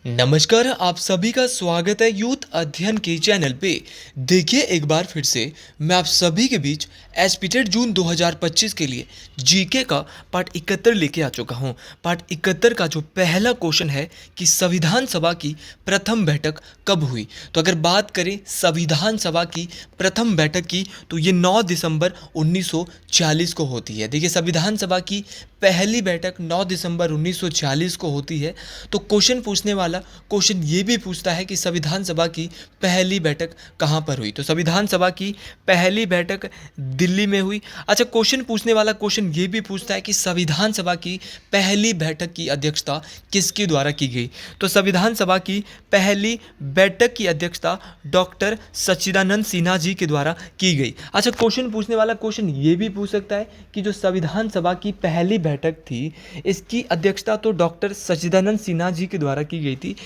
नमस्कार, आप सभी का स्वागत है यूथ अध्ययन के चैनल पे। देखिए एक बार फिर से मैं आप सभी के बीच एस्पिटेड जून 2025 के लिए जीके का पार्ट 71 लेके आ चुका हूँ। पार्ट 71 का जो पहला क्वेश्चन है कि संविधान सभा की प्रथम बैठक कब हुई। तो अगर बात करें संविधान सभा की प्रथम बैठक की तो ये 9 दिसंबर 1940 को होती है। देखिए संविधान सभा की पहली बैठक 9 दिसंबर 1940 को होती है। तो क्वेश्चन पूछने वाला क्वेश्चन ये भी पूछता है कि संविधान सभा की पहली बैठक कहाँ पर हुई। तो संविधान सभा की पहली बैठक दिल्ली में हुई। अच्छा, क्वेश्चन पूछने वाला क्वेश्चन ये भी पूछता है कि संविधान सभा की पहली बैठक की अध्यक्षता किसके द्वारा की गई। तो संविधान सभा की पहली बैठक की अध्यक्षता डॉक्टर सच्चिदानंद सिन्हा जी के द्वारा की गई। अच्छा, क्वेश्चन पूछने वाला क्वेश्चन ये भी पूछ सकता है कि जो संविधान सभा की पहली बैठक थी इसकी अध्यक्षता तो डॉक्टर सच्चिदानंद सिन्हा जी के द्वारा की गई थी।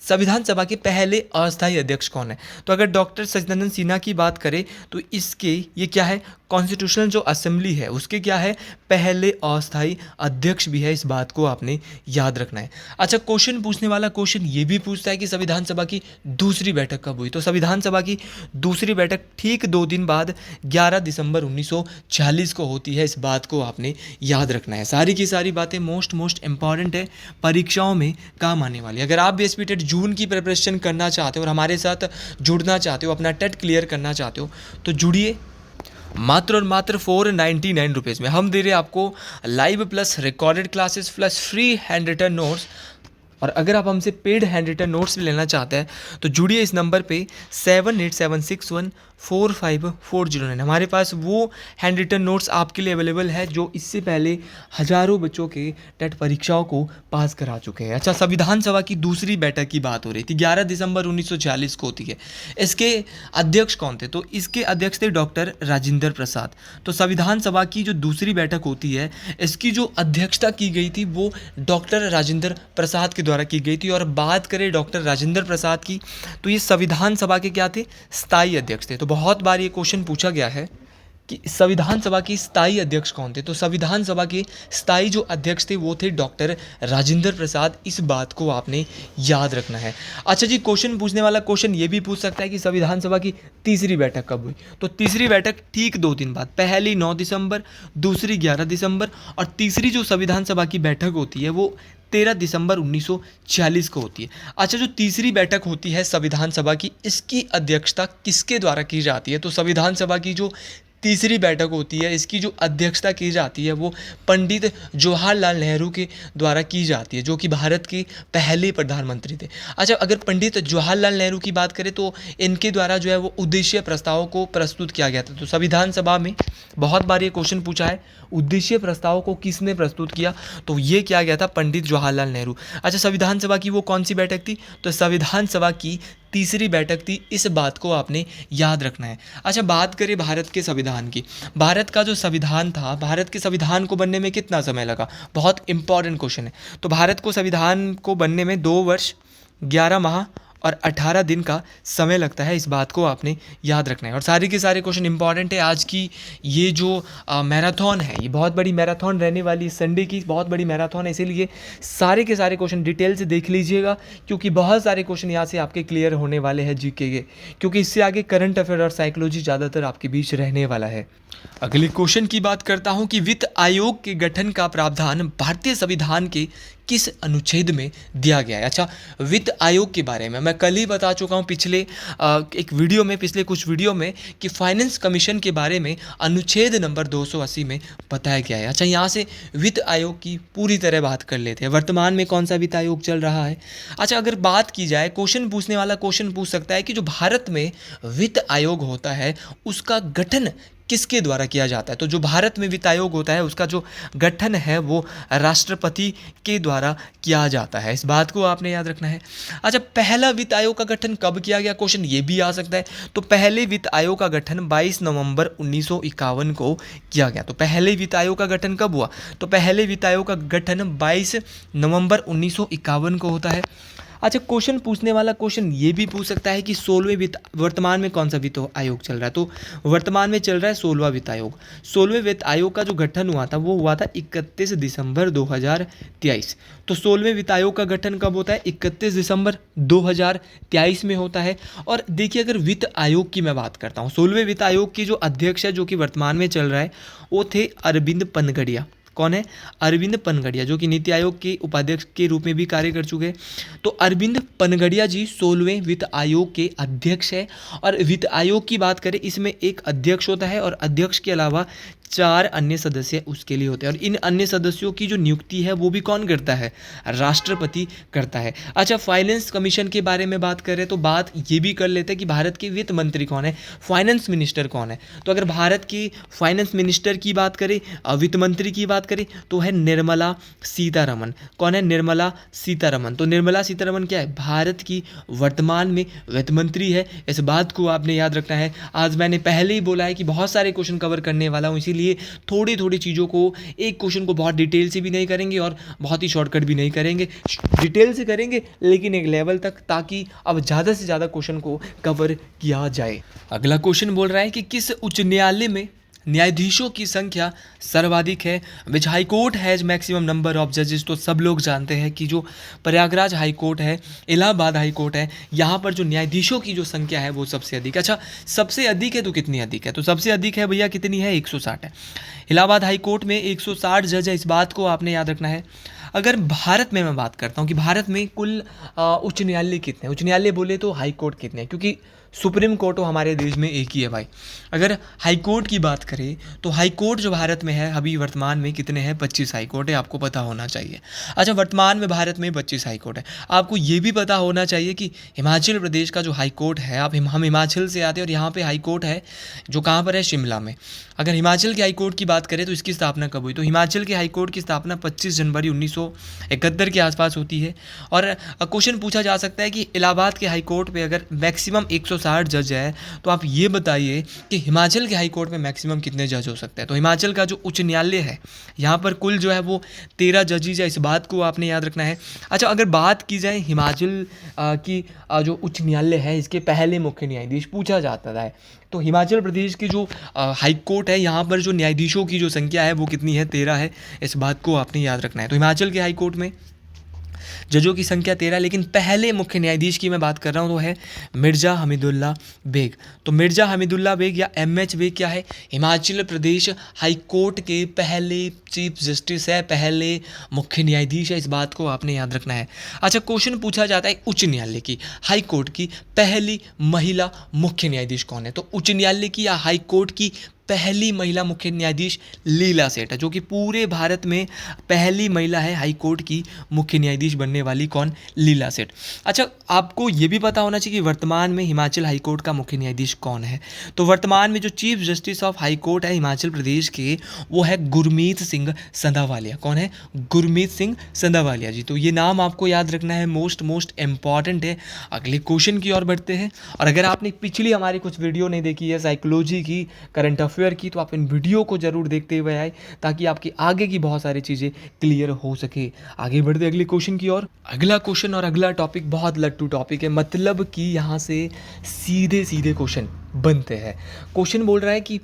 संविधान सभा के पहले अस्थायी अध्यक्ष कौन है। तो अगर डॉक्टर सच्चिदानंद सिन्हा की बात करें तो इसके ये क्या है, कॉन्स्टिट्यूशनल जो असेंबली है उसके क्या है, पहले अस्थायी अध्यक्ष भी है। इस बात को आपने याद रखना है। अच्छा, क्वेश्चन पूछने वाला क्वेश्चन ये भी पूछता है कि संविधान सभा की दूसरी बैठक कब हुई। तो संविधान सभा की दूसरी बैठक ठीक 2 दिन बाद 11 दिसंबर 1940 को होती है। इस बात को आपने याद रखना है। सारी की सारी बातें मोस्ट इंपॉर्टेंट है, परीक्षाओं में काम आने वाली। अगर आप भी एसपीटेट जून की प्रिपरेशन करना चाहते हो और हमारे साथ जुड़ना चाहते हो, अपना टेट क्लियर करना चाहते हो तो जुड़िए। मात्र और मात्र 499 रुपीज़ में हम दे रहे हैं आपको live plus recorded classes plus free hand written notes. और अगर आप हमसे पेड हैंड रिटन नोट्स भी लेना चाहते हैं तो जुड़िए इस नंबर पे 7876145409। हमारे पास वो हैंड रिटन नोट्स आपके लिए अवेलेबल है जो इससे पहले हजारों बच्चों के टेट परीक्षाओं को पास करा चुके हैं। अच्छा, संविधान सभा की दूसरी बैठक की बात हो रही थी, 11 दिसंबर 1940 को होती है। इसके अध्यक्ष कौन थे। तो इसके अध्यक्ष थे डॉक्टर राजेंद्र प्रसाद। तो संविधान सभा की जो दूसरी बैठक होती है इसकी जो अध्यक्षता की गई थी वो डॉक्टर राजेंद्र प्रसाद के द्वारा की गई थी। और बात करें डॉक्टर राजेंद्र प्रसाद की तो ये संविधान सभा के क्या थे, स्थायी अध्यक्ष थे। तो बहुत बार ये क्वेश्चन पूछा गया है कि संविधान सभा के स्थायी अध्यक्ष कौन थे। तो संविधान सभा के स्थायी जो अध्यक्ष थे वो थे डॉक्टर राजेंद्र प्रसाद। इस बात को आपने याद रखना है। अच्छा जी, क्वेश्चन पूछने वाला क्वेश्चन ये भी पूछ सकता है कि संविधान सभा की तीसरी बैठक कब हुई। तो तीसरी बैठक ठीक 2 दिन बाद, पहली 9 दिसंबर, दूसरी 11 दिसंबर और तीसरी जो संविधान सभा की बैठक होती है वो 13 दिसंबर 1940 को होती है। अच्छा, जो तीसरी बैठक होती है संविधान सभा की इसकी अध्यक्षता किसके द्वारा की जाती है। तो संविधान सभा की जो तीसरी बैठक होती है इसकी जो अध्यक्षता की जाती है वो पंडित जवाहरलाल नेहरू के द्वारा की जाती है, जो कि भारत के पहले प्रधानमंत्री थे। अच्छा, अगर पंडित जवाहरलाल नेहरू की बात करें तो इनके द्वारा जो है वो उद्देश्य प्रस्ताव को प्रस्तुत किया गया था। तो संविधान सभा में बहुत बार ये क्वेश्चन पूछा है, उद्देश्य प्रस्ताव को किसने प्रस्तुत किया। तो ये किया गया था पंडित जवाहरलाल नेहरू। अच्छा, संविधान सभा की वो कौन सी बैठक थी। तो संविधान सभा की तीसरी बैठक थी। इस बात को आपने याद रखना है। अच्छा, बात करें भारत के संविधान की। भारत का जो संविधान था, भारत के संविधान को बनने में कितना समय लगा, बहुत इंपॉर्टेंट क्वेश्चन है। तो भारत को संविधान को बनने में 2 वर्ष 11 माह और 18 दिन का समय लगता है। इस बात को आपने याद रखना है। और सारे के सारे क्वेश्चन इंपॉर्टेंट है। आज की ये जो मैराथन है ये बहुत बड़ी मैराथन रहने वाली, संडे की बहुत बड़ी मैराथन है, इसीलिए सारे के सारे क्वेश्चन डिटेल से देख लीजिएगा क्योंकि बहुत सारे क्वेश्चन यहाँ से आपके क्लियर होने वाले हैं जीके के, क्योंकि इससे आगे करंट अफेयर और साइकोलॉजी ज़्यादातर आपके बीच रहने वाला है। अगले क्वेश्चन की बात करता हूं कि वित्त आयोग के गठन का प्रावधान भारतीय संविधान के किस अनुच्छेद में दिया गया है। अच्छा, वित्त आयोग के बारे में मैं कल ही बता चुका हूं पिछले पिछले कुछ वीडियो में कि फाइनेंस कमीशन के बारे में अनुच्छेद नंबर 280 में बताया गया है। अच्छा, यहाँ से वित्त आयोग की पूरी तरह बात कर लेते हैं। वर्तमान में कौन सा वित्त आयोग चल रहा है। अच्छा, अगर बात की जाए, क्वेश्चन पूछने वाला क्वेश्चन पूछ सकता है कि जो भारत में वित्त आयोग होता है उसका गठन किसके द्वारा किया जाता है। तो जो भारत में वित्त आयोग होता है उसका जो गठन है वो राष्ट्रपति के द्वारा किया जाता है। इस बात को आपने याद रखना है। अच्छा, पहला वित्त आयोग का गठन कब किया गया, क्वेश्चन ये भी आ सकता है। तो पहले वित्त आयोग का गठन 22 नवंबर 1951 को किया गया। तो पहले वित्त आयोग का गठन कब हुआ। तो पहले वित्त आयोग का गठन 22 नवंबर 1951 को होता है। अच्छा, क्वेश्चन पूछने वाला क्वेश्चन ये भी पूछ सकता है कि 16वें वित्त, वर्तमान में कौन सा वित्त आयोग चल रहा है? तो वर्तमान में चल रहा है 16वां वित्त आयोग। 16वें वित्त आयोग का जो गठन हुआ था वो हुआ था 31 दिसंबर 2023। तो 16वें वित्त आयोग का गठन कब होता है? 31 दिसंबर 2023 में होता है। और देखिए, अगर वित्त आयोग की मैं बात करता हूँ, 16वें वित्त आयोग की जो अध्यक्ष है, जो कि वर्तमान में चल रहा है, वो थे अरविंद पनगड़िया। कौन है? अरविंद पनगड़िया, जो कि नीति आयोग के उपाध्यक्ष के रूप में भी कार्य कर चुके हैं। तो अरविंद पनगड़िया जी 16वें वित्त आयोग के अध्यक्ष है। और वित्त आयोग की बात करें, इसमें एक अध्यक्ष होता है और अध्यक्ष के अलावा 4 अन्य सदस्य उसके लिए होते हैं। और इन अन्य सदस्यों की जो नियुक्ति है वो भी कौन करता है? राष्ट्रपति करता है। अच्छा, फाइनेंस कमीशन के बारे में बात करें तो बात ये भी कर लेते हैं कि भारत के वित्त मंत्री कौन है, फाइनेंस मिनिस्टर कौन है। तो अगर भारत की फाइनेंस मिनिस्टर की बात करें, वित्त मंत्री की बात करें, तो है निर्मला सीतारमन। कौन है? निर्मला सीतारमन। तो निर्मला सीतारमन क्या है? भारत की वर्तमान में वित्त मंत्री है। इस बात को आपने याद रखना है। आज मैंने पहले ही बोला है कि बहुत सारे क्वेश्चन कवर करने वाला हूँ, इसीलिए थोड़ी थोड़ी चीज़ों को, एक क्वेश्चन को बहुत डिटेल से भी नहीं करेंगे और बहुत ही शॉर्टकट भी नहीं करेंगे। डिटेल से करेंगे लेकिन एक लेवल तक, ताकि अब ज़्यादा से ज़्यादा क्वेश्चन को कवर किया जाए। अगला क्वेश्चन बोल रहा है कि किस उच्च न्यायालय में न्यायाधीशों की संख्या सर्वाधिक है? Which high court has maximum number of जजेस? तो सब लोग जानते हैं कि जो प्रयागराज हाई कोर्ट है, इलाहाबाद हाई कोर्ट है, यहाँ पर जो न्यायाधीशों की जो संख्या है वो सबसे अधिक है। अच्छा, सबसे अधिक है तो कितनी अधिक है? तो सबसे अधिक है भैया, कितनी है? 160 है। इलाहाबाद हाई कोर्ट में 160 जज है, इस बात को आपने याद रखना है। अगर भारत में मैं बात करता हूँ कि भारत में कुल उच्च न्यायालय कितने हैं, उच्च न्यायालय बोले तो हाई कोर्ट कितने हैं, क्योंकि सुप्रीम कोर्ट तो हमारे देश में एक ही है भाई। अगर हाई कोर्ट की बात करें तो हाई कोर्ट जो भारत में है अभी वर्तमान में कितने हैं? 25 हाई कोर्ट है, आपको पता होना चाहिए। अच्छा, वर्तमान में भारत में 25 हाई कोर्ट है। आपको ये भी पता होना चाहिए कि हिमाचल प्रदेश का जो हाई कोर्ट है, हम हिमाचल से आते हैं और यहाँ पे हाई कोर्ट है जो कहाँ पर है? शिमला में। अगर हिमाचल के हाई कोर्ट की बात करें तो इसकी स्थापना कब हुई? तो हिमाचल के हाई कोर्ट की स्थापना 25 जनवरी 1971 के आसपास होती है। और क्वेश्चन पूछा जा सकता है कि इलाहाबाद के हाई कोर्ट पे अगर मैक्सिमम 160 जज है, तो आप ये बताइए कि हिमाचल के हाई कोर्ट में मैक्सिमम कितने जज हो सकते हैं? तो हिमाचल का जो उच्च न्यायालय है, यहाँ पर कुल जो है वो 13 जजेज है, इस बात को आपने याद रखना है। अच्छा, अगर बात की जाए हिमाचल की जो उच्च न्यायालय है, इसके पहले मुख्य न्यायाधीश पूछा जाता है, तो हिमाचल प्रदेश की जो हाई कोर्ट है, यहाँ पर जो न्यायाधीशों की जो संख्या है वो कितनी है? 13 है। इस बात को आपने याद रखना है। तो हिमाचल के हाई कोर्ट में जजों की संख्या 13, लेकिन पहले मुख्य न्यायाधीश की मैं बात कर रहा हूँ तो है मिर्ज़ा हमीदुल्ला बेग। तो मिर्ज़ा हमीदुल्ला बेग या MH बेग क्या है? हिमाचल प्रदेश हाई कोर्ट के पहले चीफ जस्टिस है, पहले मुख्य न्यायाधीश है, इस बात को आपने याद रखना है। अच्छा, क्वेश्चन पूछा जाता है उच्च न्यायालय की, हाई कोर्ट की पहली महिला मुख्य न्यायाधीश कौन है? तो उच्च न्यायालय की या हाई कोर्ट की पहली महिला मुख्य न्यायाधीश लीला सेठ है, जो कि पूरे भारत में पहली महिला है हाई कोर्ट की मुख्य न्यायाधीश बनने वाली। कौन? लीला सेठ। अच्छा, आपको ये भी पता होना चाहिए कि वर्तमान में हिमाचल हाई कोर्ट का मुख्य न्यायाधीश कौन है? तो वर्तमान में जो chief justice of high court है हिमाचल प्रदेश के, वो है गुरमीत सिंह संधावालिया। कौन है? गुरमीत सिंह संधावालिया जी। तो ये नाम आपको याद रखना है, मोस्ट इंपॉर्टेंट है। अगले क्वेश्चन की ओर बढ़ते हैं। और अगर आपने पिछली हमारी कुछ वीडियो नहीं देखी है साइकोलॉजी की, करंट अफेयर की, तो आप इन वीडियो को जरूर देखते हुए आए, ताकि आपकी आगे की बहुत सारी चीज़ें क्लियर हो सके। आगे बढ़ते अगले क्वेश्चन की ओर। अगला क्वेश्चन और अगला टॉपिक बहुत लट्टू टॉपिक है, मतलब कि यहाँ से सीधे सीधे क्वेश्चन बनते हैं। क्वेश्चन बोल रहा है कि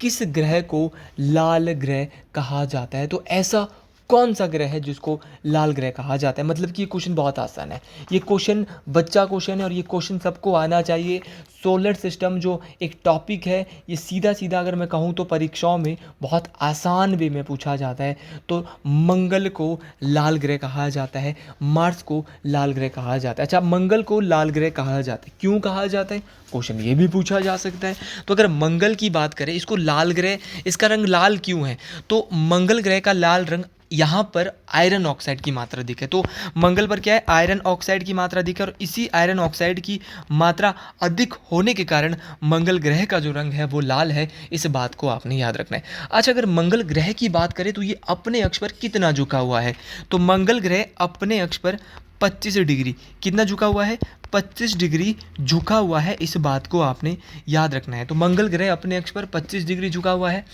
किस ग्रह को लाल ग्रह कहा जाता है? तो ऐसा कौन सा ग्रह है जिसको लाल ग्रह कहा जाता है? मतलब कि ये क्वेश्चन बहुत आसान है, ये क्वेश्चन बच्चा क्वेश्चन है और ये क्वेश्चन सबको आना चाहिए। सोलर सिस्टम जो एक टॉपिक है, ये सीधा सीधा अगर मैं कहूँ तो परीक्षाओं में बहुत आसान वे में पूछा जाता है। तो मंगल को लाल ग्रह कहा जाता है, मार्स को लाल ग्रह कहा जाता है। अच्छा, मंगल को लाल ग्रह कहा जाता है, क्यों कहा जाता है? क्वेश्चन ये भी पूछा जा सकता है। तो अगर मंगल की बात करें, इसको लाल ग्रह, इसका रंग लाल क्यों है? तो मंगल ग्रह का लाल रंग, यहाँ पर आयरन ऑक्साइड की मात्रा अधिक है। तो मंगल पर क्या है? आयरन ऑक्साइड की मात्रा अधिक है, और इसी आयरन ऑक्साइड की मात्रा अधिक होने के कारण मंगल ग्रह का जो रंग है वो लाल है। इस बात को आपने याद रखना है। अच्छा, अगर मंगल ग्रह की बात करें तो ये अपने अक्ष पर कितना झुका हुआ है? तो मंगल ग्रह अपने अक्ष पर 25 डिग्री, कितना झुका हुआ है? 25 डिग्री झुका हुआ है, इस बात को आपने याद रखना है। तो मंगल ग्रह अपने अक्ष पर 25 डिग्री झुका हुआ है।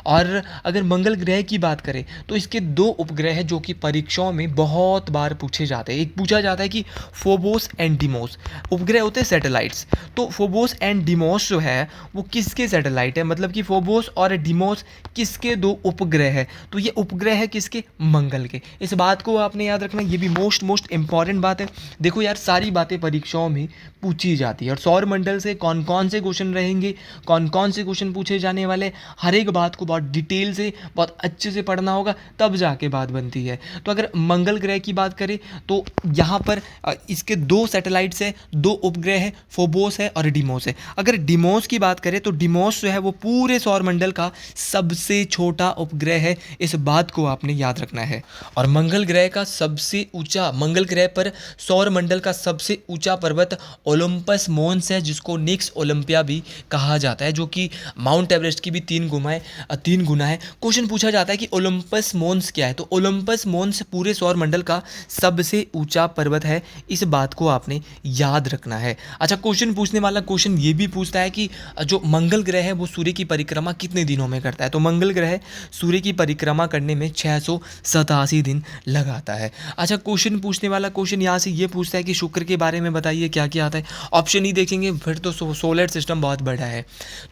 और अगर मंगल ग्रह की बात करें तो इसके 2 उपग्रह हैं जो कि परीक्षाओं में बहुत बार पूछे जाते हैं। एक पूछा जाता है कि फोबोस एंड डिमोस, उपग्रह होते हैं सैटेलाइट्स, तो फोबोस एंड डिमोस जो है वो किसके सैटेलाइट है, मतलब कि फोबोस और डिमोस किसके 2 उपग्रह है, तो ये उपग्रह है किसके, मंगल के। इस बात को आपने याद रखना, ये भी मोस्ट इंपॉर्टेंट बात है। देखो यार, सारी बातें परीक्षाओं में पूछी जाती है और सौर मंडल से कौन कौन से क्वेश्चन रहेंगे, कौन कौन से क्वेश्चन पूछे जाने वाले, हर एक बात को बहुत डिटेल से बहुत अच्छे से पढ़ना होगा, तब जाके बात बनती है। तो अगर मंगल ग्रह की बात करें तो यहाँ पर इसके 2 सैटेलाइट्स है, 2 उपग्रह है, फोबोस है और डिमोस है। अगर डिमोस की बात करें तो डिमोस जो है वो पूरे सौर मंडल का सबसे छोटा उपग्रह है, इस बात को आपने याद रखना है। और मंगल ग्रह का सबसे ऊंचा, मंगल ग्रह पर सौर मंडल का सबसे ऊंचा पर्वत ओलंपस मोन्स है, जिसको निक्स ओलंपिया भी कहा जाता है, जो कि माउंट एवरेस्ट की भी 3 गुना है। क्वेश्चन पूछा जाता है कि ओलंपस मोन्स क्या है, तो ओलंपस मोन्स पूरे सौर मंडल का सबसे ऊंचा पर्वत है, इस बात को आपने याद रखना है। अच्छा, क्वेश्चन पूछने वाला क्वेश्चन ये भी पूछता है कि जो मंगल ग्रह है वो सूर्य की परिक्रमा कितने दिनों में करता है, तो मंगल ग्रह सूर्य की परिक्रमा करने में 687 दिन लगाता है। अच्छा, क्वेश्चन पूछने वाला क्वेश्चन यहाँ से ये पूछता है कि शुक्र के बारे में बताइए क्या क्या आता है। ऑप्शन ही देखेंगे फिर तो सोलर सिस्टम बहुत बड़ा है,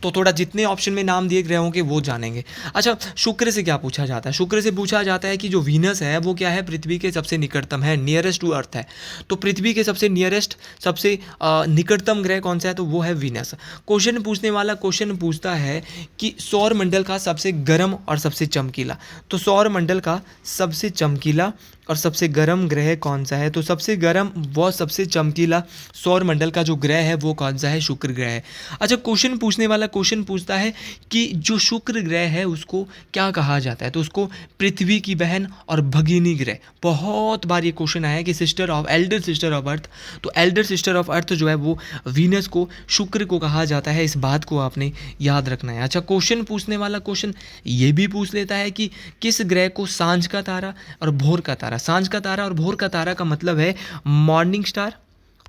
तो थोड़ा जितने ऑप्शन में नाम दिए ग्रहों के वो जानेंगे। अच्छा, शुक्र से क्या पूछा जाता है, शुक्र से पूछा जाता है कि जो वीनस है वो क्या है, पृथ्वी के सबसे निकटतम है, नियरेस्ट टू अर्थ है। तो पृथ्वी के सबसे नियरेस्ट, सबसे निकटतम ग्रह कौन सा है, तो वो है वीनस। क्वेश्चन पूछने वाला क्वेश्चन पूछता है कि सौर मंडल का सबसे गर्म और सबसे चमकीला, तो सौर मंडल का सबसे चमकीला और सबसे गर्म ग्रह कौन सा है, तो सबसे गर्म व सबसे चमकीला सौर मंडल का जो ग्रह है वो कौन सा है, शुक्र ग्रह है। अच्छा, क्वेश्चन पूछने वाला क्वेश्चन पूछता है कि जो शुक्र ग्रह है उसको क्या कहा जाता है, तो उसको पृथ्वी की बहन और भगिनी ग्रह, बहुत बार ये क्वेश्चन आया है कि एल्डर सिस्टर ऑफ अर्थ, तो एल्डर सिस्टर ऑफ अर्थ जो है वो वीनस को, शुक्र को कहा जाता है, इस बात को आपने याद रखना है। अच्छा, क्वेश्चन पूछने वाला क्वेश्चन ये भी पूछ लेता है कि किस ग्रह को सांझ का तारा और भोर का तारा, सांझ का तारा और भोर का तारा का मतलब है मॉर्निंग स्टार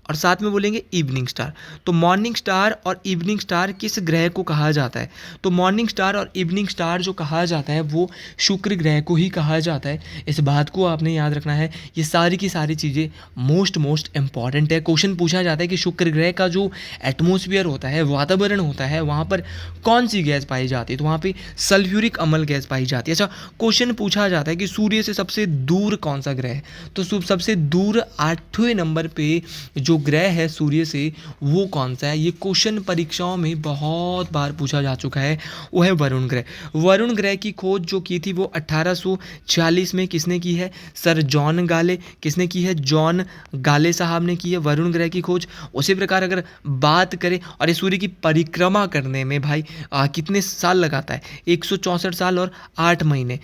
और साथ में बोलेंगे इवनिंग स्टार, तो मॉर्निंग स्टार और इवनिंग स्टार किस ग्रह को कहा जाता है, तो मॉर्निंग स्टार और इवनिंग स्टार जो कहा जाता है वो शुक्र ग्रह को ही कहा जाता है, इस बात को आपने याद रखना है। ये सारी की सारी चीज़ें मोस्ट इंपॉर्टेंट है। क्वेश्चन पूछा जाता है कि शुक्र ग्रह का जो एटमोसफियर होता है, वातावरण होता है, वहाँ पर कौन सी गैस पाई जाती है, तो वहाँ पर सल्फ्यूरिक अम्ल गैस पाई जाती है। अच्छा, क्वेश्चन पूछा जाता है कि सूर्य से सबसे दूर कौन सा ग्रह है, तो सबसे दूर 8वें नंबर पे जो ग्रह है सूर्य से वो कौन सा है, ये क्वेश्चन परीक्षाओं में बहुत बार पूछा जा चुका है, वो है वरुण ग्रह। वरुण ग्रह की खोज जो की थी वो 1846 में किसने की है, सर जॉन गाले, किसने की है, जॉन गाले साहब ने की है वरुण ग्रह की खोज। उसी प्रकार अगर बात करें, और ये सूर्य की परिक्रमा करने में भाई कितने साल लगाता है, 164 साल और 8 महीने,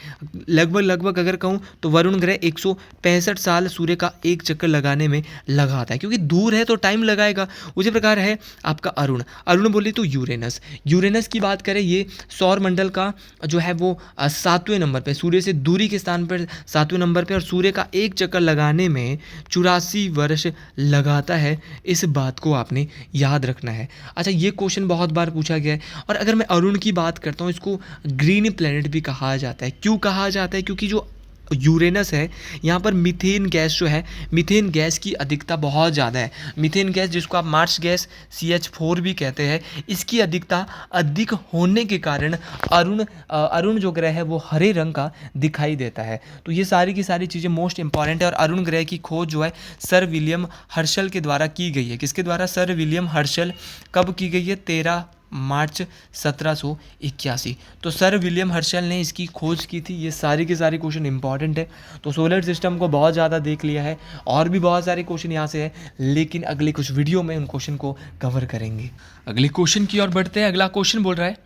लगभग अगर कहूँ तो वरुण ग्रह 165 साल सूर्य का एक चक्कर लगाने में लगाता है, क्योंकि दूर है तो टाइम लगाएगा। उसी प्रकार है आपका अरुण बोले तो यूरेनस की बात करें, ये सौर मंडल का जो है वो 7वें नंबर पे, सूर्य से दूरी के स्थान पर 7वें नंबर पे, और सूर्य का एक चक्कर लगाने में 84 वर्ष लगाता है, इस बात को आपने याद रखना है। अच्छा, ये क्वेश्चन बहुत बार पूछा गया है। और अगर मैं अरुण की बात करता हूँ, इसको ग्रीन प्लैनेट भी कहा जाता है। क्यों कहा जाता है, क्योंकि जो यूरेनस है यहाँ पर मीथेन गैस जो है, मीथेन गैस की अधिकता बहुत ज़्यादा है। मीथेन गैस जिसको आप मार्स गैस CH4 भी कहते हैं, इसकी अधिकता अधिक होने के कारण अरुण जो ग्रह है वो हरे रंग का दिखाई देता है। तो ये सारी की सारी चीज़ें मोस्ट इंपॉर्टेंट है। और अरुण ग्रह की खोज जो है सर विलियम हर्शल के द्वारा की गई है। किसके द्वारा, सर विलियम हर्शल। कब की गई है, 13 मार्च 1781। तो सर विलियम हर्शल ने इसकी खोज की थी। ये सारी के सारे क्वेश्चन इंपॉर्टेंट है। तो सोलर सिस्टम को बहुत ज़्यादा देख लिया है, और भी बहुत सारे क्वेश्चन यहाँ से है, लेकिन अगले कुछ वीडियो में उन क्वेश्चन को कवर करेंगे। अगले क्वेश्चन की ओर बढ़ते हैं। अगला क्वेश्चन बोल रहा है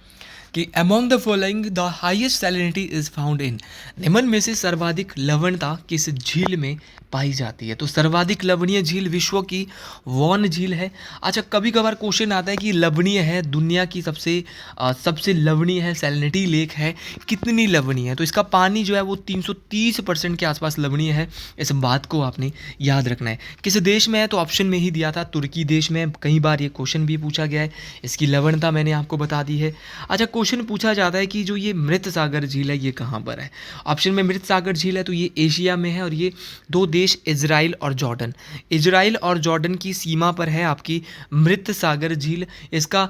कि among the following the highest salinity is found in, निम्न में से सर्वाधिक लवणता किस झील में पाई जाती है। तो सर्वाधिक लवणीय झील विश्व की वॉन झील है। अच्छा, कभी कभार क्वेश्चन आता है कि लवणीय है, दुनिया की सबसे लवणीय है, सैलिनिटी लेक है, कितनी लवणीय है। तो इसका पानी जो है वो 330% के आसपास लवणीय है। इस बात को आपने याद रखना है। किस देश में है, तो ऑप्शन में ही दिया था, तुर्की देश में। कई बार ये क्वेश्चन भी पूछा गया है। इसकी लवणता मैंने आपको बता दी है। अच्छा, क्वेश्चन पूछा जाता है कि जो ये मृत सागर झील है ये कहाँ पर है। ऑप्शन में मृत सागर झील है तो ये एशिया में है, और ये दो देश इजराइल और जॉर्डन, इजराइल और जॉर्डन की सीमा पर है आपकी मृत सागर झील। इसका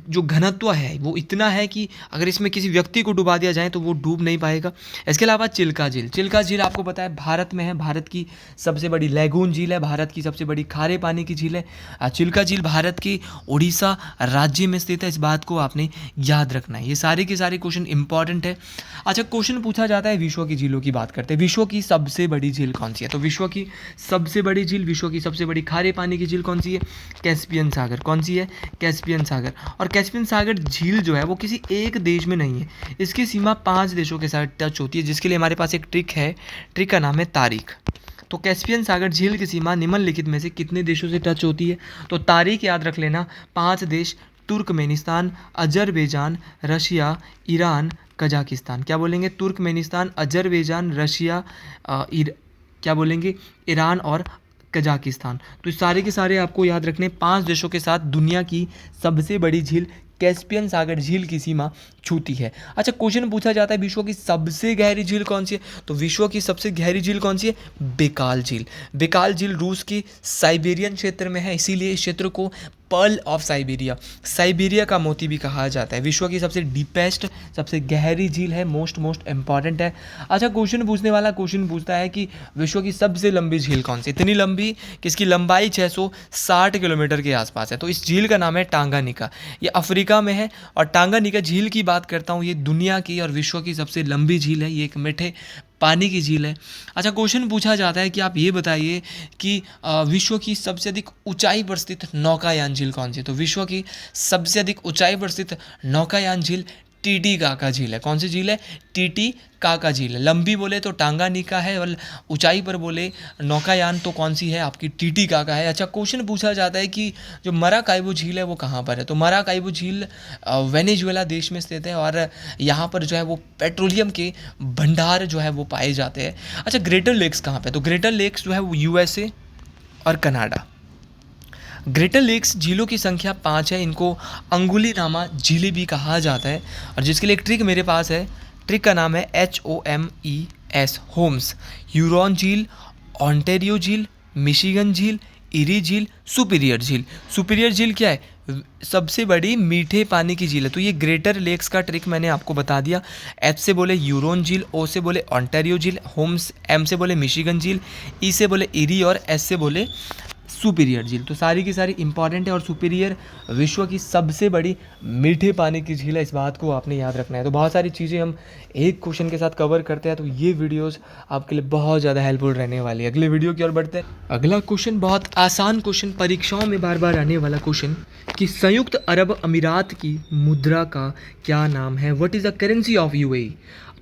जो घनत्व है वो इतना है कि अगर इसमें किसी व्यक्ति को डुबा दिया जाए तो वो डूब नहीं पाएगा। इसके अलावा चिल्का झील, चिल्का झील आपको पता है भारत में है, भारत की सबसे बड़ी लैगून झील है, भारत की सबसे बड़ी खारे पानी की झील है। चिल्का झील भारत के उड़ीसा राज्य में स्थित है। इस बात को आपने याद रखना है। ये सारे के सारे क्वेश्चन इंपॉर्टेंट है। अच्छा, क्वेश्चन पूछा जाता है विश्व की झीलों की बात करते हैं। विश्व की सबसे बड़ी झील कौन सी है। तो विश्व की सबसे बड़ी झील, विश्व की सबसे बड़ी खारे पानी की झील कौन सी है। कैस्पियन सागर। कौन सी है, कैस्पियन सागर। और कैस्पियन सागर झील जो है वो किसी एक देश में नहीं है, इसकी सीमा 5 देशों के साथ टच होती है, जिसके लिए हमारे पास एक ट्रिक है। ट्रिक का नाम है तारीख। तो कैस्पियन सागर झील की सीमा निम्नलिखित में से कितने देशों से टच होती है। तो तारीख याद रख लेना, 5 देश, Turkmenistan, Azerbaijan, Russia, Iran, Kazakhstan. क्या बोलेंगे, तुर्कमेनिस्तान, अजरबैजान, रशिया, क्या बोलेंगे, ईरान और कजाकिस्तान। तो सारे के सारे आपको याद रखने, 5 देशों के साथ दुनिया की सबसे बड़ी झील कैस्पियन सागर झील की सीमा छूती है। अच्छा, क्वेश्चन पूछा जाता है विश्व की सबसे गहरी झील कौन सी है। तो विश्व की सबसे गहरी झील कौन सी है, बेकाल झील। बेकाल झील रूस की साइबेरियन क्षेत्र में है, इसीलिए इस क्षेत्र को पर्ल ऑफ साइबेरिया, साइबेरिया का मोती भी कहा जाता है। विश्व की सबसे डीपेस्ट, सबसे गहरी झील है, मोस्ट इंपॉर्टेंट है। अच्छा, क्वेश्चन पूछने वाला क्वेश्चन पूछता है कि विश्व की सबसे लंबी झील कौन सी। इतनी लंबी कि इसकी लंबाई 660 किलोमीटर के आसपास है। तो इस झील का नाम है टांगानिका। ये अफ्रीका में है। और टांगानिका झील की बात करता हूँ, ये दुनिया की और विश्व की सबसे लंबी झील है। ये एक मीठे पानी की झील है। अच्छा, क्वेश्चन पूछा जाता है कि आप ये बताइए कि विश्व की सबसे अधिक ऊंचाई पर स्थित नौकायान झील कौन सी है। तो विश्व की सबसे अधिक ऊंचाई पर स्थित नौकायान झील टीटीकाका झील है। कौन सी झील है, टीटीकाका झील है। लंबी बोले तो टांगानिका है, और ऊंचाई पर बोले नौकायान तो कौन सी है आपकी, टीटीकाका है। अच्छा, क्वेश्चन पूछा जाता है कि जो मराकाइबो झील है वो कहाँ पर है। तो मराकाइबो झील वेनेजुएला देश में स्थित है, और यहाँ पर जो है वो पेट्रोलियम के भंडार जो है वो पाए जाते हैं। अच्छा, ग्रेटर लेक्स कहाँ पे। तो ग्रेटर लेक्स जो है वो यूएसए और कनाडा। ग्रेटर लेक्स झीलों की संख्या 5 है। इनको अंगुलीनामा झीलें भी कहा जाता है, और जिसके लिए एक ट्रिक मेरे पास है। ट्रिक का नाम है HOMES, होम्स। ह्यूरॉन झील, ऑन्टेरियो झील, मिशिगन झील, इरी झील, सुपीरियर झील। सुपीरियर झील क्या है, सबसे बड़ी मीठे पानी की झील है। तो ये ग्रेटर लेक्स का ट्रिक मैंने आपको बता दिया। H से बोले ह्यूरॉन झील, O से बोले ऑन्टेरियो झील, होम्स, M से बोले मिशिगन झील, E से बोले इरी, और S से बोले सुपीरियर झील। तो सारी की सारी इंपॉर्टेंट है। और सुपीरियर विश्व की सबसे बड़ी मीठे पानी की झील है, इस बात को आपने याद रखना है। तो बहुत सारी चीज़ें हम एक क्वेश्चन के साथ कवर करते हैं, तो ये वीडियोस आपके लिए बहुत ज़्यादा हेल्पफुल रहने वाली है। अगले वीडियो की ओर बढ़ते हैं। अगला क्वेश्चन बहुत आसान क्वेश्चन, परीक्षाओं में बार बार आने वाला क्वेश्चन, कि संयुक्त अरब अमीरात की मुद्रा का क्या नाम है। What is the currency of UAE.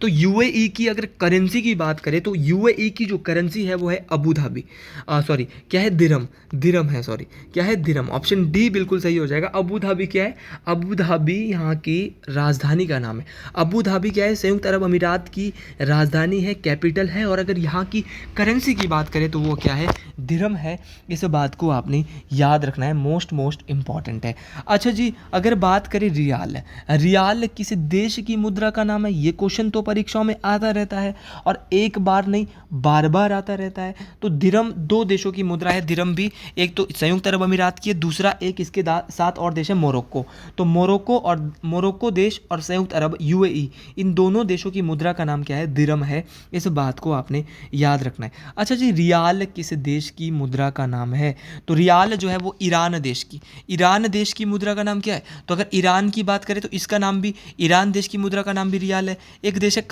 तो यूएई की अगर करेंसी की बात करें तो यूएई की जो करेंसी है वो है अबू धाबी, सॉरी क्या है, दिरम है, सॉरी क्या है, दिरम। ऑप्शन डी बिल्कुल सही हो जाएगा। अबू धाबी क्या है, अबू धाबी यहाँ की राजधानी का नाम है। अबू धाबी क्या है, संयुक्त अरब अमीरात की राजधानी है, कैपिटल है। और अगर यहाँ की करेंसी की बात करें तो वो क्या है, दिरम है। इस बात को आपने याद रखना है, मोस्ट इंपॉर्टेंट है। अच्छा जी, अगर बात करें रियाल, रियाल किस देश की मुद्रा का नाम है। ये क्वेश्चन तो परीक्षाओं में आता रहता है, और एक बार नहीं बार बार आता रहता है। तो दिरम 2 देशों की मुद्रा है। दिरम भी एक तो संयुक्त अरब अमीरात की है, दूसरा एक इसके साथ और देश है मोरक्को। तो मोरक्को देश और संयुक्त अरब यूएई, इन दोनों देशों की मुद्रा का नाम क्या है, दिरम है। इस बात को आपने याद रखना है। अच्छा जी, रियाल किस देश की मुद्रा का नाम है। तो रियाल जो है वो ईरान देश की मुद्रा का नाम क्या है। तो अगर ईरान की बात करें तो इसका नाम भी, ईरान देश की मुद्रा का नाम भी रियाल है। एक देश है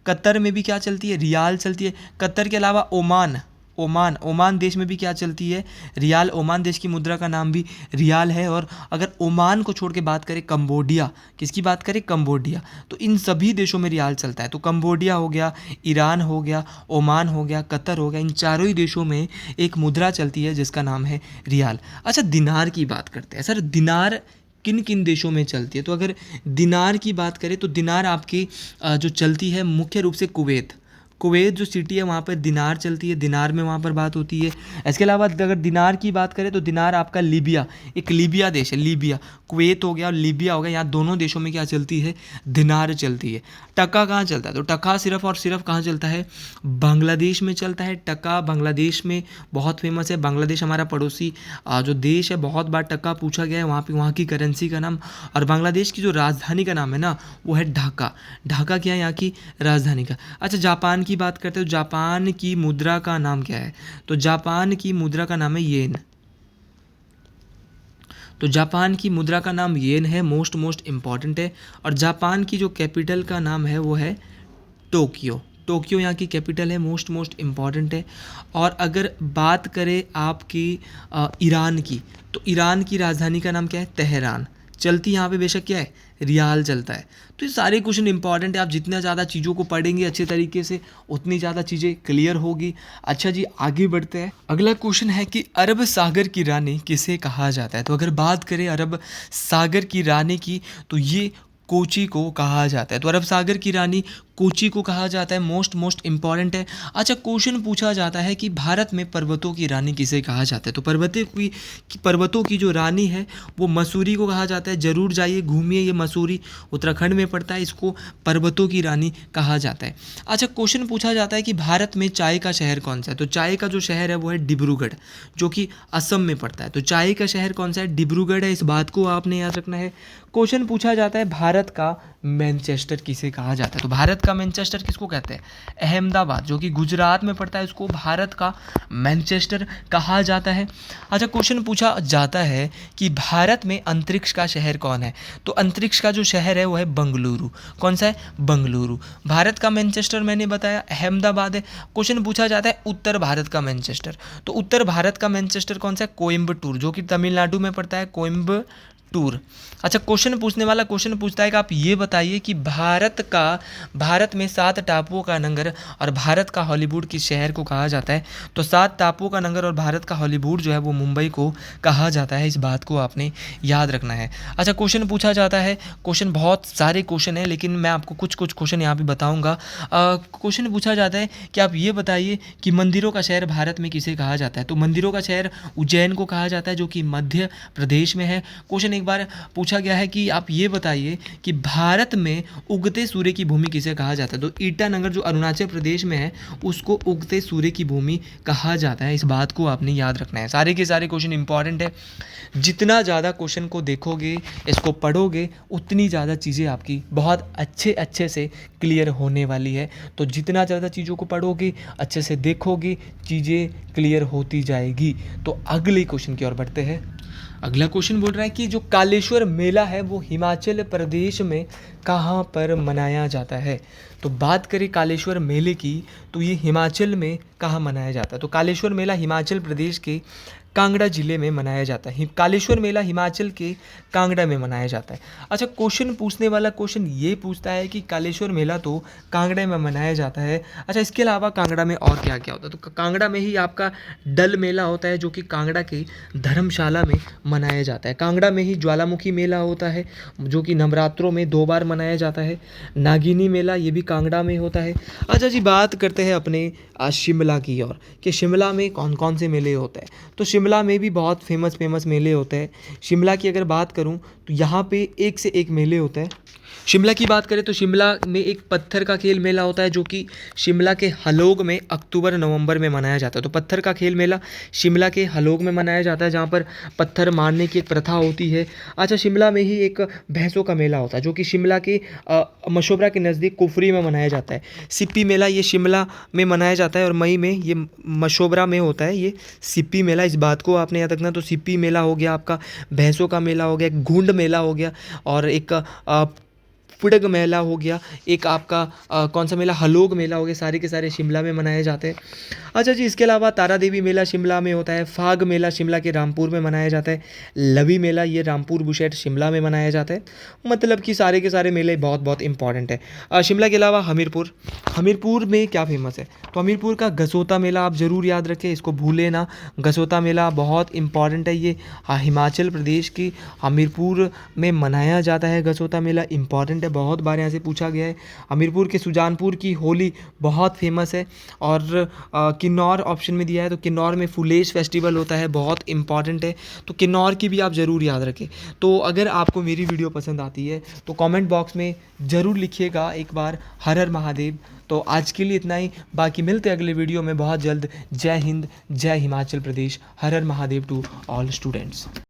कतर में भी क्या चलती है, रियाल चलती है। कतर के अलावा ओमान, ओमान, ओमान देश में भी क्या चलती है, रियाल। ओमान देश की मुद्रा का नाम भी रियाल है। और अगर ओमान को छोड़ के बात करें कंबोडिया, किसकी बात करें, कंबोडिया, तो इन सभी देशों में रियाल चलता है। तो कंबोडिया हो गया, ईरान हो गया, ओमान हो गया, कतर हो गया, इन चारों ही देशों में एक मुद्रा चलती है जिसका नाम है रियाल। अच्छा, दिनार की बात करते हैं। सर दिनार किन किन देशों में चलती है, तो अगर दिनार की बात करें तो दिनार आपकी जो चलती है मुख्य रूप से कुवैत, कुवैत जो सिटी है वहाँ पर दिनार चलती है, दिनार में वहाँ पर बात होती है। इसके अलावा अगर दिनार की बात करें तो दिनार आपका लीबिया, एक लीबिया देश है, लीबिया, कुवैत हो गया और लीबिया हो गया, यहाँ दोनों देशों में क्या चलती है, दिनार चलती है। टका कहाँ चलता है, तो टका सिर्फ और सिर्फ कहाँ चलता है, बांग्लादेश में चलता है। टका बांग्लादेश में बहुत फेमस है। बांग्लादेश हमारा पड़ोसी जो देश है, बहुत बार टका पूछा गया है वहाँ पे, वहाँ की करेंसी का नाम। और बांग्लादेश की जो राजधानी का नाम है ना, वो है ढाका। ढाका क्या है, यहाँ की राजधानी का। अच्छा, जापान की बात करते हो, जापान की मुद्रा का नाम क्या है, तो जापान की मुद्रा का नाम है येन। तो जापान की मुद्रा का नाम येन है, मोस्ट इम्पॉर्टेंट है। और जापान की जो कैपिटल का नाम है वो है टोक्यो। टोक्यो यहाँ की कैपिटल है, मोस्ट इम्पॉर्टेंट है। और अगर बात करें आपकी ईरान की, तो ईरान की राजधानी का नाम क्या है, तेहरान। चलती यहाँ पे बेशक क्या है, रियाल चलता है। तो ये सारे क्वेश्चन इंपॉर्टेंट है। आप जितना ज़्यादा चीज़ों को पढ़ेंगे अच्छे तरीके से, उतनी ज़्यादा चीज़ें क्लियर होगी। अच्छा जी, आगे बढ़ते हैं। अगला क्वेश्चन है कि अरब सागर की रानी किसे कहा जाता है। तो अगर बात करें अरब सागर की रानी की, तो ये कोची को कहा जाता है। तो अरब सागर की रानी कोची को कहा जाता है, मोस्ट इम्पॉर्टेंट है। अच्छा, क्वेश्चन पूछा जाता है कि भारत में पर्वतों की रानी किसे कहा जाता है। तो पर्वतों की जो रानी है वो मसूरी को कहा जाता है। ज़रूर जाइए, घूमिए, ये मसूरी उत्तराखंड में पड़ता है, इसको पर्वतों की रानी कहा जाता है। अच्छा, क्वेश्चन पूछा जाता है कि भारत में चाय का शहर कौन सा है। तो चाय का जो शहर है वो है डिब्रूगढ़, जो कि असम में पड़ता है। तो चाय का शहर कौन सा है, डिब्रूगढ़ है, इस बात को आपने याद रखना है। क्वेश्चन पूछा जाता है भारत का मैनचेस्टर किसे कहा जाता है। तो भारत का मैनचेस्टर किसको कहते हैं, अहमदाबाद, जो कि गुजरात में पड़ता है, इसको भारत का मैनचेस्टर कहा जाता है। अच्छा, क्वेश्चन पूछा जाता है कि भारत में अंतरिक्ष का शहर कौन है। तो अंतरिक्ष का जो शहर है वो है बंगलुरु। कौन सा है, बंगलुरु। भारत का मैनचेस्टर मैंने बताया अहमदाबाद है। क्वेश्चन पूछा जाता है उत्तर भारत का मैनचेस्टर। तो उत्तर भारत का मैनचेस्टर कौन सा है, कोयम्बटूर, जो कि तमिलनाडु में पड़ता है, कोयम्बटूर। अच्छा, क्वेश्चन पूछने वाला क्वेश्चन पूछता है कि आप ये बताइए कि भारत में 7 टापुओं का नगर और भारत का हॉलीवुड किस शहर को कहा जाता है। तो 7 टापुओं का नगर और भारत का हॉलीवुड जो है वो मुंबई को कहा जाता है, इस बात को आपने याद रखना है। अच्छा, क्वेश्चन पूछा जाता है, क्वेश्चन बहुत सारे क्वेश्चन है लेकिन मैं आपको कुछ क्वेश्चन यहाँ पे बताऊँगा। क्वेश्चन पूछा जाता है कि आप ये बताइए कि मंदिरों का शहर भारत में किसे कहा जाता है। तो मंदिरों का शहर उज्जैन को कहा जाता है, जो कि मध्य प्रदेश में है। क्वेश्चन एक बार पूछा गया है कि आप ये बताइए कि भारत में उगते सूर्य की भूमि किसे कहा जाता है। तो ईटानगर जो अरुणाचल प्रदेश में है उसको उगते सूर्य की भूमि कहा जाता है, इस बात को आपने याद रखना है। सारे के सारे क्वेश्चन इंपॉर्टेंट है। जितना ज़्यादा क्वेश्चन को देखोगे, इसको पढ़ोगे, उतनी ज़्यादा चीज़ें आपकी बहुत अच्छे से क्लियर होने वाली है। तो जितना ज़्यादा चीज़ों को पढ़ोगे, अच्छे से देखोगे, चीज़ें क्लियर होती जाएगी। तो अगले क्वेश्चन की ओर बढ़ते हैं। अगला क्वेश्चन बोल रहा है कि जो कालेश्वर मेला है वो हिमाचल प्रदेश में कहाँ पर मनाया जाता है। तो बात करें कालेश्वर मेले की, तो ये हिमाचल में कहाँ मनाया जाता है। तो कालेश्वर मेला हिमाचल प्रदेश के कांगड़ा जिले में मनाया जाता है। कालेश्वर मेला हिमाचल के कांगड़ा में मनाया जाता है। अच्छा, क्वेश्चन पूछने वाला क्वेश्चन ये पूछता है कि कालेश्वर मेला तो कांगड़ा में मनाया जाता है। अच्छा, इसके अलावा कांगड़ा में और क्या क्या होता है। तो कांगड़ा में ही आपका डल मेला होता है, जो कि कांगड़ा के धर्मशाला में मनाया जाता है। कांगड़ा में ही ज्वालामुखी मेला होता है, जो कि नवरात्रों में 2 बार मनाया जाता है। नागिनी मेला ये भी कांगड़ा में होता है। अच्छा जी, बात करते हैं अपने शिमला की ओर कि शिमला में कौन कौन से मेले होते हैं। तो शिमला में भी बहुत फेमस मेले होते हैं। शिमला की अगर बात करूं तो यहाँ पे एक से एक मेले होते हैं। शिमला की बात करें तो शिमला में एक पत्थर का खेल मेला होता है, जो कि शिमला के हलोग में अक्टूबर नवंबर में मनाया जाता है। तो पत्थर का खेल मेला शिमला के हलोग में मनाया जाता है, जहाँ पर पत्थर मारने की एक प्रथा होती है। अच्छा, शिमला में ही एक भैंसों का मेला होता है, जो कि शिमला के मशोबरा के नज़दीक कुफरी में मनाया जाता है। सिप्पी मेला ये शिमला में मनाया जाता है और मई में ये मशोबरा में होता है, ये सिप्पी मेला, इस बात को आपने याद रखना। तो सिप्पी मेला हो गया आपका, भैंसों का मेला हो गया, घुंड मेला हो गया, और एक फुटग मेला हो गया, एक आपका कौन सा मेला, हलोग मेला हो गया, सारे के सारे शिमला में मनाए जाते हैं। अच्छा जी, इसके अलावा तारा देवी मेला शिमला में होता है, फाग मेला शिमला के रामपुर में मनाया जाता है, लवी मेला ये रामपुर बुशेट शिमला में मनाया जाता है। मतलब कि सारे के सारे मेले बहुत बहुत इंपॉर्टेंट है। शिमला के अलावा हमीरपुर, हमीरपुर में क्या फेमस है, तो हमीरपुर का गसोता मेला आप ज़रूर याद रखें, इसको भूलें ना। गसोता मेला बहुत इंपॉर्टेंट है, ये हिमाचल प्रदेश की हमीरपुर में मनाया जाता है। गसोता मेला इंपॉर्टेंट है, बहुत बार यहाँ से पूछा गया है। हमीरपुर के सुजानपुर की होली बहुत फेमस है। और किन्नौर ऑप्शन में दिया है, तो किन्नौर में फुलेश फेस्टिवल होता है, बहुत इंपॉर्टेंट है, तो किन्नौर की भी आप ज़रूर याद रखें। तो अगर आपको मेरी वीडियो पसंद आती है तो कमेंट बॉक्स में ज़रूर लिखिएगा एक बार हर हर महादेव। तो आज के लिए इतना ही, बाकी मिलते हैं अगले वीडियो में बहुत जल्द। जय हिंद, जय हिमाचल प्रदेश, हर हर महादेव टू ऑल स्टूडेंट्स।